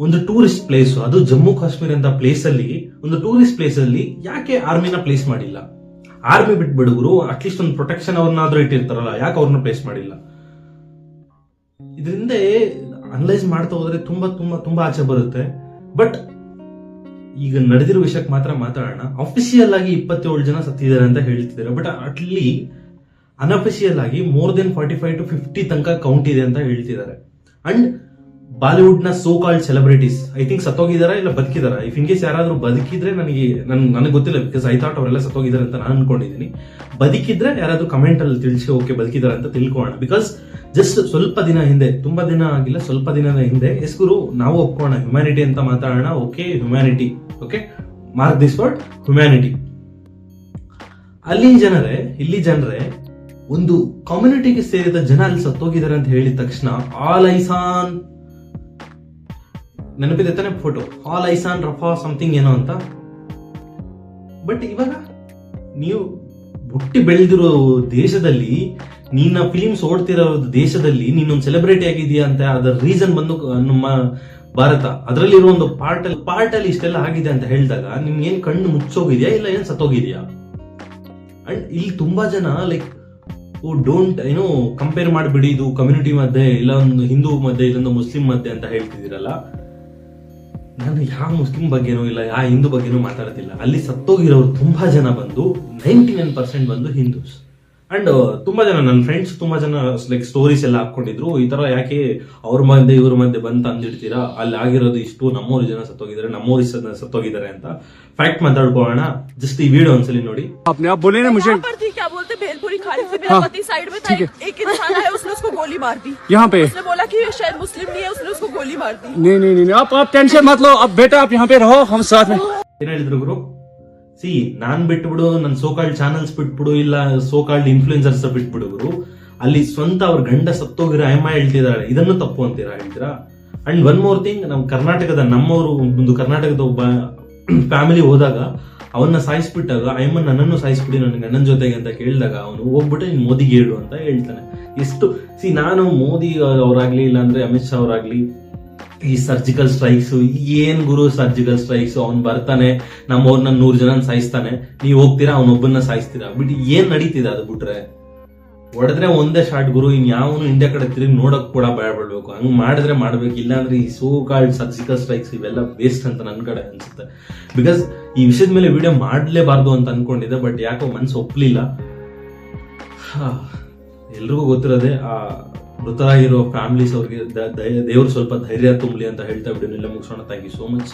ಒಂದು tourist place, ಅದು ಜಮ್ಮು ಕಾಶ್ಮೀರ ಅಂತ ಪ್ಲೇಸ್ ಅಲ್ಲಿ, ಒಂದು ಟೂರಿಸ್ಟ್ ಪ್ಲೇಸ್ ಅಲ್ಲಿ ಯಾಕೆ ಆರ್ಮಿನ ಪ್ಲೇಸ್ ಮಾಡಿಲ್ಲ? ಆರ್ಮಿ ಬಿಟ್ಬಿಡುಗರು ಅಟ್ಲೀಸ್ಟ್ ಒಂದು ಪ್ರೊಟೆಕ್ಷನ್ ಅವ್ರನ್ನಾದ್ರೂ ಇಟ್ಟಿರ್ತಾರಲ್ಲ, ಯಾಕೆ ಅವ್ರನ್ನ ಪ್ಲೇಸ್ ಮಾಡಿಲ್ಲ? ಇದರಿಂದ ಅನಲೈಸ್ ಮಾಡ್ತಾ ಹೋದ್ರೆ ತುಂಬಾ ತುಂಬಾ ತುಂಬಾ ಆಚೆ ಬರುತ್ತೆ. ಬಟ್ ಈಗ ನಡೆದಿರೋ ವಿಷಯಕ್ಕೆ ಮಾತ್ರ ಮಾತಾಡೋಣ. ಅಫಿಷಿಯಲ್ ಆಗಿ 27 ಜನ ಸತ್ತಿದ್ದಾರೆ ಅಂತ ಹೇಳ್ತಿದ್ದಾರೆ, ಬಟ್ ಅಟ್ಲಿ ಅನ್ಅಫಿಷಿಯಲ್ ಆಗಿ ಮೋರ್ ದೆನ್ 45 to 50 ತನಕ ಕೌಂಟ್ ಇದೆ ಅಂತ ಹೇಳ್ತಿದ್ದಾರೆ. ಅಂಡ್ ಬಾಲಿವುಡ್ ನ so called celebrities I think ಸತ್ತೋಗಿದಾರ ಇಲ್ಲ ಬದುಕಿದಾರ. ಇಫ್ ಇನ್ ಕೇಸ್ ಯಾರಾದ್ರೂ ಬದುಕಿದ್ರೆ ನನಗೆ ಗೊತ್ತಿಲ್ಲ, ಬಿಕಾಸ್ ಐ ಥಾಟ್ ಅವರೆಲ್ಲ ಸತ್ತೋಗಿದ್ದಾರೆ ಅಂತ ನಾನು ಅನ್ಕೊಂಡಿದ್ದೀನಿ. ಬದುಕಿದ್ರೆ ಯಾರಾದ್ರೂ ಕಮೆಂಟ್ ಅಲ್ಲಿ ತಿಳಿಸಿ ಓಕೆ ಬದುಕಿದಾರೆ ಅಂತ ತಿಳ್ಕೊಳ್ಳೋಣ. ಬಿಕಾಸ್ ಜಸ್ಟ್ ಸ್ವಲ್ಪ ದಿನ ಹಿಂದೆ, ತುಂಬಾ ದಿನ ಆಗಿಲ್ಲ, ಸ್ವಲ್ಪ ದಿನದ ಹಿಂದೆ ಗುರು ನಾವು ಒಪ್ಕೋಣ, ಹ್ಯುಮ್ಯಾನಿಟಿ ಅಂತ ಮಾತಾಡೋಣ. Okay humanity, okay mark this word humanity. ಇಲ್ಲಿ ಜನರೇ ಒಂದು ಕಮ್ಯುನಿಟಿಗೆ ಸೇರಿದ ಜನ ಅಲ್ಲಿ ಸತ್ತೋಗಿದ್ದಾರೆ ಅಂತ ಹೇಳಿದ ತಕ್ಷಣ ಆಲ್ ಐಸಾನ್ ನೆನಪಿದೆ ತಾನೆ ಫೋಟೋ, ಆಲ್ ಐಸಾನ್ ರಫಾ ಸಮಥಿಂಗ್ ಏನೋ ಅಂತ. ಬಟ್ ಇವಾಗ ನೀವು ಹುಟ್ಟಿ ಬೆಳೆದಿರೋ ದೇಶದಲ್ಲಿ, ನೀನ ಫಿಲಿಮ್ಸ್ ಓಡ್ತಿರೋ ದೇಶದಲ್ಲಿ ನೀನೊಂದು ಸೆಲೆಬ್ರಿಟಿ ಆಗಿದೆಯಾ ಅಂತ ಅದರ ರೀಸನ್ ಬಂದು ನಮ್ಮ ಭಾರತ. ಅದರಲ್ಲಿರೋ ಒಂದು ಪಾರ್ಟ್ ಅಲ್ಲಿ ಇಷ್ಟೆಲ್ಲ ಆಗಿದೆ ಅಂತ ಹೇಳಿದಾಗ ನಿಮ್ಗೆ ಏನ್ ಕಣ್ಣು ಮುಚ್ಚೋಗಿದ್ಯಾ ಇಲ್ಲ ಏನ್ ಸತ್ತೋಗಿದ್ಯಾ? ಅಂಡ್ ಇಲ್ಲಿ ತುಂಬಾ ಜನ ಲೈಕ್ ಡೋಂಟ್ ಏನೋ ಕಂಪೇರ್ ಮಾಡಿಬಿಡಿ, ಇದು ಕಮ್ಯುನಿಟಿ ಮಧ್ಯೆ ಇಲ್ಲ ಒಂದು ಹಿಂದೂ ಮಧ್ಯೆ ಇಲ್ಲೊಂದು ಮುಸ್ಲಿಂ ಮಧ್ಯೆ ಅಂತ ಹೇಳ್ತಿದ್ದೀರಲ್ಲ. ನಾನು ಯಾವ ಮುಸ್ಲಿಂ ಬಗ್ಗೆನೋ ಇಲ್ಲ ಯಾವ ಹಿಂದೂ ಬಗ್ಗೆನೂ ಮಾತಾಡ್ತಿಲ್ಲ. ಅಲ್ಲಿ ಸತ್ತೋಗಿರೋರು ತುಂಬಾ ಜನ ಬಂದು 99% ಬಂದು ಹಿಂದೂಸ್. ಅಂಡ್ ತುಂಬಾ ಜನ ನನ್ನ ಫ್ರೆಂಡ್ಸ್ ತುಂಬಾ ಜನ ಲೈಕ್ ಸ್ಟೋರೀಸ್ ಎಲ್ಲ ಹಾಕೊಂಡಿದ್ರು, ಈ ತರ ಯಾಕೆ ಅವ್ರ ಮಧ್ಯೆ ಇವ್ರ ಮಧ್ಯೆ ಬಂತ ಅಂದಿಡ್ತೀರಾ, ಅಲ್ಲಿ ಆಗಿರೋದು ಇಷ್ಟು, ನಮ್ಮೂರು ಜನ ಸತ್ತೋಗಿದ್ದಾರೆ, ನಮ್ಮೂರು ಸತ್ತೋಗಿದ್ದಾರೆ ಅಂತ ಫ್ಯಾಕ್ಟ್ ಮಾತಾಡ್ಕೊಳ್ಳೋಣ. ಜಸ್ಟ್ ಈ ವಿಡಿಯೋ ಒಂದ್ಸಲಿ ನೋಡಿ. भेलपुरी खाड़ी से मेरा पति साइड में था, एक इंसान है उसने उसको गोली मार दी यहाँ पे। उसने बोला कि शायद मुस्लिम नहीं है, उसने उसको गोली मार दी। नहीं आप टेंशन मत लो, अब बेटा आप यहाँ पे रहो, हम साथ में। ಏನ್ ಹೇಳಿದ್ರು ಗುರು? ಸಿ ನಾನ್ ಬಿಟ್ಬಿಡು, ನನ್ ಸೋಕಾಲ್ಡ್ ಚಾನಲ್ಸ್ ಬಿಟ್ಬಿಡು, ಇಲ್ಲ ಸೋಕಾಲ್ಡ್ ಇನ್ಫ್ಲೂಯೆನ್ಸರ್ಸ್ ಬಿಟ್ಬಿಡು ಗುರು. ಅಲ್ಲಿ ಸ್ವಂತ ಅವ್ರ ಗಂಡ ಸತ್ತೋಗಿರೋ ಅಮ್ಮ ಹೇಳ್ತಿದಾರೆ, ಇದನ್ನು ತಪ್ಪು ಅಂತೀರಾ ಹೇಳ್ತೀರಾ? ಅಂಡ್ ಒನ್ ಮೋರ್ ಥಿಂಗ್, ನಮ್ ಕರ್ನಾಟಕದ ನಮ್ಮವರು ಒಂದು ಕರ್ನಾಟಕದ ಒಬ್ಬ ಫ್ಯಾಮಿಲಿ ಹೋದಾಗ ಅವನ್ನ ಸಾಯಿಸ್ಬಿಟ್ಟಾಗ ಅಯ್ಯಮ್ಮ ನನ್ನನ್ನು ಸಾಯಿಸ್ಬಿಡಿ ನನ್ನ ಗಂಡನ ಜೊತೆಗೆ ಅಂತ ಕೇಳಿದಾಗ ಅವನು ಹೋಗ್ಬಿಟ್ಟು ನೀನ್ ಮೋದಿಗೆ ಹೇಳು ಅಂತ ಹೇಳ್ತಾನೆ. ಎಷ್ಟು ನಾನು ಮೋದಿ ಅವರಾಗ್ಲಿ ಇಲ್ಲಾಂದ್ರೆ ಅಮಿತ್ ಶಾ ಅವರಾಗ್ಲಿ ಈ ಸರ್ಜಿಕಲ್ ಸ್ಟ್ರೈಕ್ಸ್ ಏನ್ ಗುರು? ಸರ್ಜಿಕಲ್ ಸ್ಟ್ರೈಕ್ಸ್ ಅವ್ನ್ ಬರ್ತಾನೆ ನಮ್ಮವ್ರನ್ನ 100 ಜನ ಸಾಯಿಸ್ತಾನೆ, ನೀವ್ ಹೋಗ್ತೀರಾ ಅವನೊಬ್ಬನ್ನ ಸಾಯಿಸ್ತೀರಾ, ಬಿಟ್ಟು ಏನ್ ನಡೀತಿದೆ? ಅದು ಬಿಟ್ರೆ ಹೊಡೆದ್ರೆ ಒಂದೇ ಶಾರ್ಟ್ ಗುರು, ಇನ್ ಯಾವನು ಇಂಡಿಯಾ ಕಡೆ ತಿರುಗಿ ನೋಡಕ್ ಕೂಡ ಭಯಪಡ್ಬೇಕು. ಹಂಗ್ ಮಾಡಿದ್ರೆ ಮಾಡ್ಬೇಕು, ಇಲ್ಲಾಂದ್ರೆ ಈ ಸೋ ಕಾಲ್ಡ್ ಸರ್ಜಿಕಲ್ ಸ್ಟ್ರೈಕ್ಸ್ ಇವೆಲ್ಲ ವೇಸ್ಟ್ ಅಂತ ನನ್ ಕಡೆ ಅನ್ಸುತ್ತೆ. ಬಿಕಾಸ್ ಈ ವಿಷಯದ ಮೇಲೆ ವಿಡಿಯೋ ಮಾಡ್ಲೇಬಾರ್ದು ಅಂತ ಅನ್ಕೊಂಡಿದ್ದೆ, ಬಟ್ ಯಾಕೋ ಮನ್ಸು ಒಪ್ಲಿಲ್ಲ. ಎಲ್ರಿಗೂ ಗೊತ್ತಿರೋದೆ, ಆ ಮೃತರಾಗಿರೋ ಫ್ಯಾಮಿಲೀಸ್ ಅವ್ರಿಗೆ ದೇವ್ರು ಸ್ವಲ್ಪ ಧೈರ್ಯ ತುಂಬಲಿ ಅಂತ ಹೇಳ್ತಾ ವಿಡಿಯೋನೆಲ್ಲ ಮುಗಿಸೋಣ. Thank you so much.